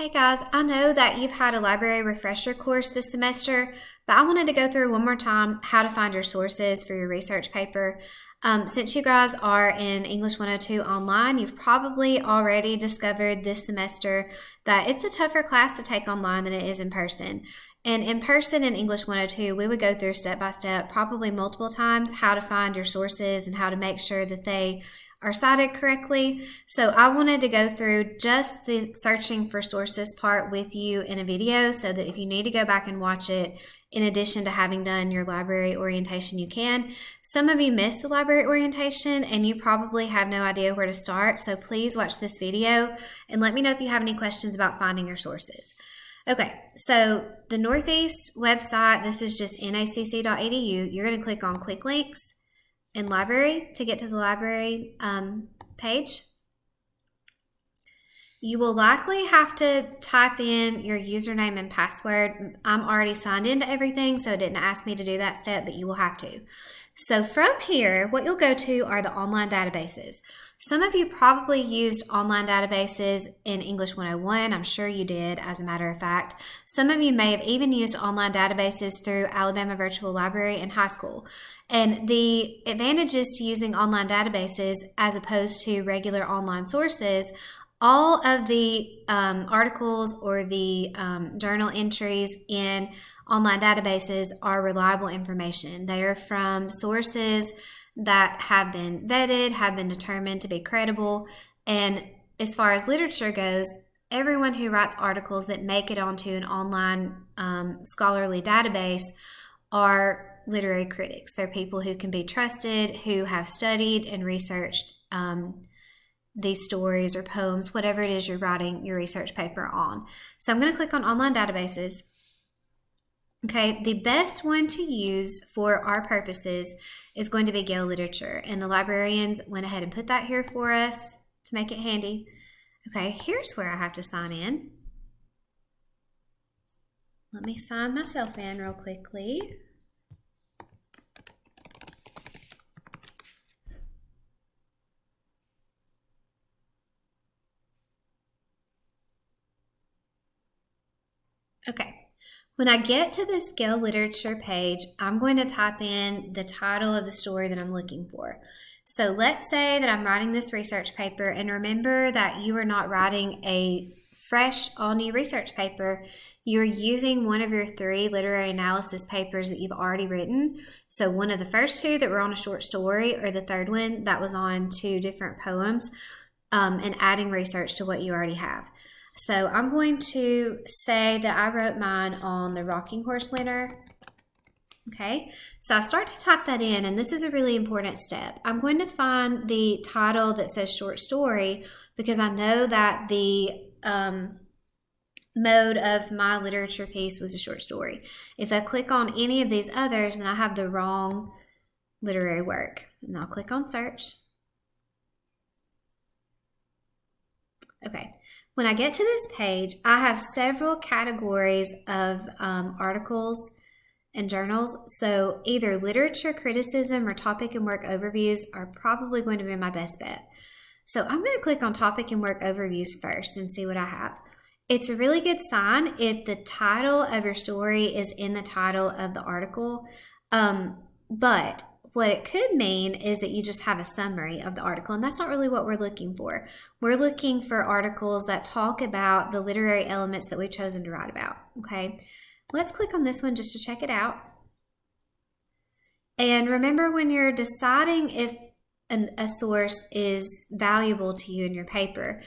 Hey guys, I know that you've had a library refresher course this semester, but I wanted to go through one more time how to find your sources for your research paper. Since you guys are in English 102 online, you've probably already discovered this semester that it's a tougher class to take online than it is in person. And in person in English 102, we would go through step by step, probably multiple times, how to find your sources and how to make sure that they are cited correctly. So I wanted to go through just the searching for sources part with you in a video so that if you need to go back and watch it, in addition to having done your library orientation, you can. Some of you missed the library orientation and you probably have no idea where to start. So please watch this video and let me know if you have any questions about finding your sources. Okay, so the Northeast website, this is just nacc.edu. You're going to click on Quick Links in Library to get to the library page. You will likely have to type in your username and password. I'm already signed into everything, so it didn't ask me to do that step, but you will have to. So from here, what you'll go to are the online databases. Some of you probably used online databases in English 101. I'm sure you did, as a matter of fact. Some of you may have even used online databases through Alabama Virtual Library in high school. And the advantages to using online databases as opposed to regular online sources, all of the articles or the journal entries in online databases are reliable information. They are from sources that have been vetted, have been determined to be credible. And as far as literature goes, everyone who writes articles that make it onto an online scholarly database are literary critics. They're people who can be trusted, who have studied and researched these stories or poems, whatever it is you're writing your research paper on. So I'm going to click on online databases. Okay, the best one to use for our purposes is going to be Gale Literature, and the librarians went ahead and put that here for us to make it handy. Okay, here's where I have to sign in. Let me sign myself in real quickly. Okay. When I get to this Gale Literature page, I'm going to type in the title of the story that I'm looking for. So let's say that I'm writing this research paper, and remember that you are not writing a fresh, all-new research paper. You're using one of your 3 literary analysis papers that you've already written. So one of the first 2 that were on a short story, or the third one that was on 2 different poems, and adding research to what you already have. So I'm going to say that I wrote mine on the Rocking Horse Winter. Okay, so I start to type that in, and this is a really important step. I'm going to find the title that says short story because I know that the mode of my literature piece was a short story. If I click on any of these others, then I have the wrong literary work. And I'll click on search. Okay, when I get to this page, I have several categories of articles and journals. So either literature criticism or topic and work overviews are probably going to be my best bet. So I'm going to click on topic and work overviews first and see what I have. It's a really good sign if the title of your story is in the title of the article, but what it could mean is that you just have a summary of the article, and that's not really what we're looking for. We're looking for articles that talk about the literary elements that we've chosen to write about, okay? Let's click on this one just to check it out. And remember, when you're deciding if a source is valuable to you in your paper,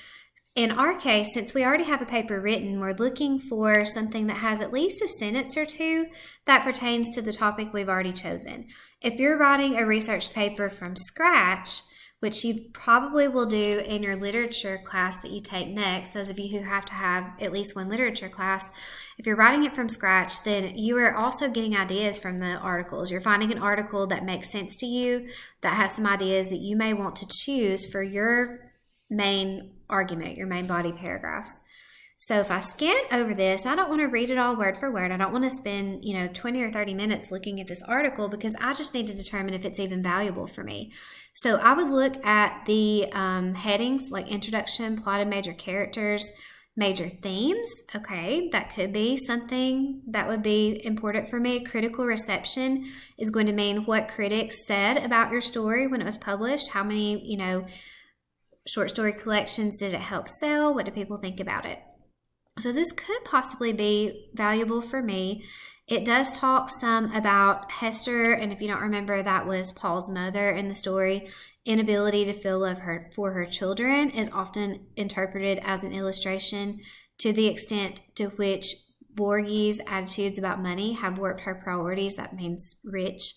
in our case, since we already have a paper written, we're looking for something that has at least a sentence or 2 that pertains to the topic we've already chosen. If you're writing a research paper from scratch, which you probably will do in your literature class that you take next, those of you who have to have at least one literature class, if you're writing it from scratch, then you are also getting ideas from the articles. You're finding an article that makes sense to you, that has some ideas that you may want to choose for your main argument, your main body paragraphs. So if I scan over this, I don't want to read it all word for word. I don't want to spend 20 or 30 minutes looking at this article because I just need to determine if it's even valuable for me. So I would look at the headings like introduction, plot, and major characters, Major themes, okay, that could be something that would be important for me. Critical reception is going to mean what critics said about your story when it was published. How many, short story collections did it help sell? What do people think about it? So this could possibly be valuable for me. It does talk some about Hester, and if you don't remember, that was Paul's mother in the story. Inability to feel love for her children is often interpreted as an illustration to the extent to which Borges' attitudes about money have warped her priorities. That means rich.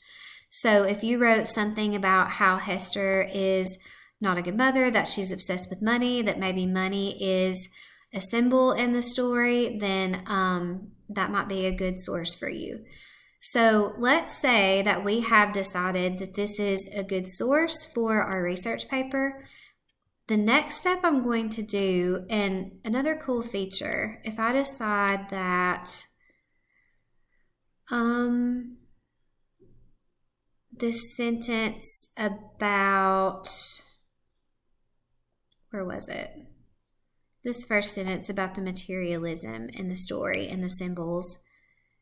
So if you wrote something about how Hester is not a good mother, that she's obsessed with money, that maybe money is a symbol in the story, then that might be a good source for you. So let's say that we have decided that this is a good source for our research paper. The next step I'm going to do, and another cool feature, if I decide that this sentence about, where was it? This first sentence about the materialism in the story and the symbols.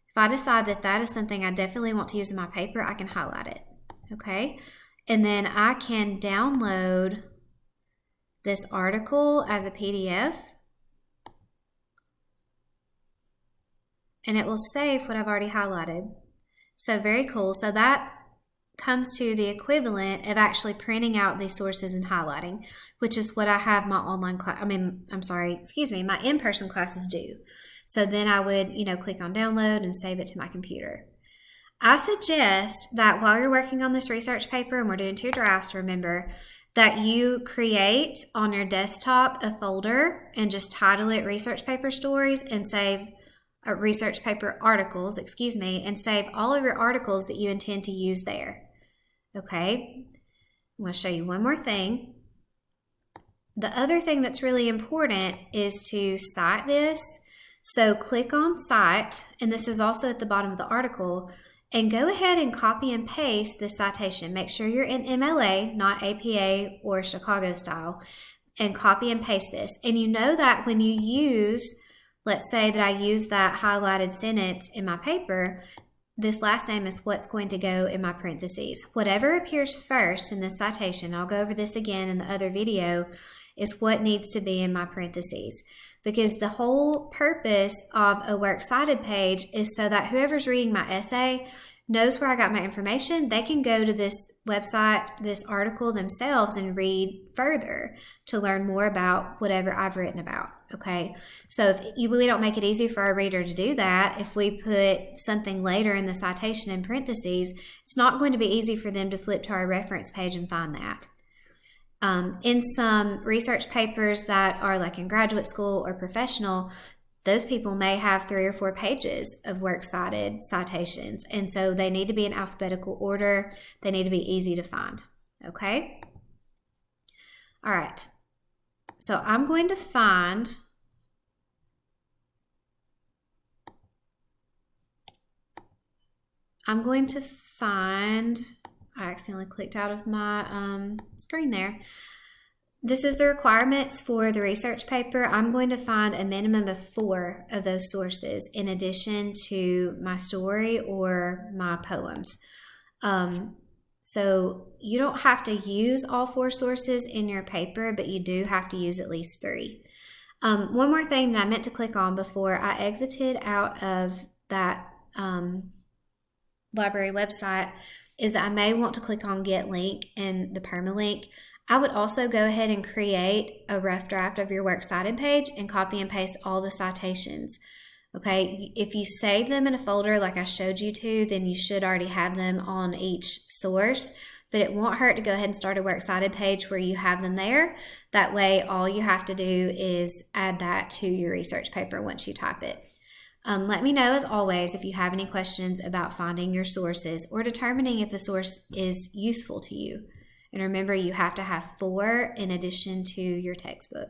If I decide that that is something I definitely want to use in my paper, I can highlight it, okay? And then I can download this article as a PDF, and it will save what I've already highlighted. So very cool. So that comes to the equivalent of actually printing out these sources and highlighting, which is what I have my online class, my in-person classes do. So then I would, click on download and save it to my computer. I suggest that while you're working on this research paper, and we're doing 2 drafts, remember, that you create on your desktop a folder and just title it Research Paper Stories and save Research Paper Articles, and save all of your articles that you intend to use there. Okay, I'm going to show you one more thing. The other thing that's really important is to cite this. So click on Cite, and this is also at the bottom of the article, and go ahead and copy and paste this citation. Make sure you're in MLA, not APA or Chicago style, and copy and paste this. And you know that when you use, let's say that I use that highlighted sentence in my paper, this last name is what's going to go in my parentheses. Whatever appears first in this citation, I'll go over this again in the other video, is what needs to be in my parentheses. Because the whole purpose of a works cited page is so that whoever's reading my essay knows where I got my information. They can go to this website, this article themselves, and read further to learn more about whatever I've written about, okay? So if we don't make it easy for our reader to do that, if we put something later in the citation in parentheses, it's not going to be easy for them to flip to our reference page and find that. In some research papers that are like in graduate school or professional, those people may have 3 or 4 pages of works cited citations, and so they need to be in alphabetical order. They need to be easy to find, okay? All right, so I'm going to find I accidentally clicked out of my screen there. This is the requirements for the research paper. I'm going to find a minimum of 4 of those sources in addition to my story or my poems. So you don't have to use all 4 sources in your paper, but you do have to use at least 3. One more thing that I meant to click on before I exited out of that library website is that I may want to click on Get Link and the permalink. I would also go ahead and create a rough draft of your works cited page and copy and paste all the citations. Okay, if you save them in a folder like I showed you to, then you should already have them on each source, but it won't hurt to go ahead and start a works cited page where you have them there. That way, all you have to do is add that to your research paper once you type it. Let me know, as always, if you have any questions about finding your sources or determining if a source is useful to you. And remember, you have to have 4 in addition to your textbook.